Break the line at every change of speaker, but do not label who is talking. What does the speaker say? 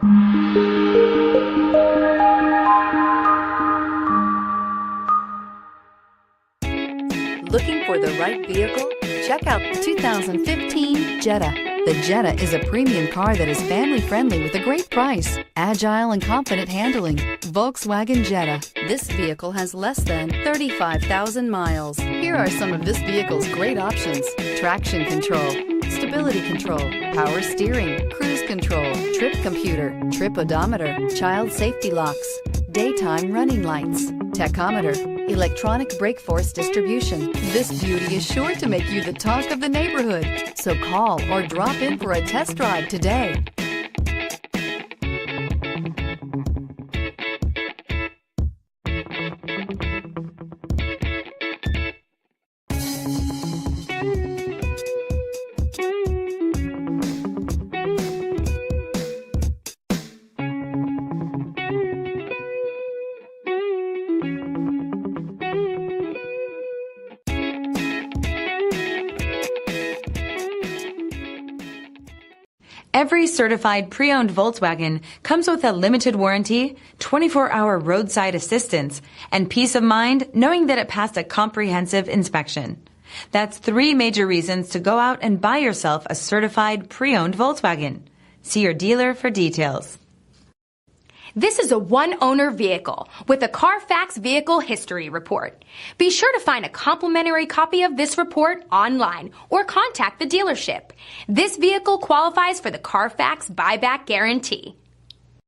Looking for the right vehicle? Check out the 2015 Jetta. The Jetta is a premium car that is family-friendly with a great price, agile and confident handling. Volkswagen Jetta. This vehicle has less than 35,000 miles. Here are some of this vehicle's great options: traction control, stability control, power steering, cruise control, trip computer, trip odometer, child safety locks, daytime running lights, tachometer, electronic brake force distribution. This beauty is sure to make you the talk of the neighborhood. So call or drop in for a test drive today.
Every certified pre-owned Volkswagen comes with a limited warranty, 24-hour roadside assistance, and peace of mind knowing that it passed a comprehensive inspection. That's 3 major reasons to go out and buy yourself a certified pre-owned Volkswagen. See your dealer for details.
This is a one-owner vehicle with a Carfax Vehicle History Report. Be sure to find a complimentary copy of this report online or contact the dealership. This vehicle qualifies for the Carfax Buyback Guarantee.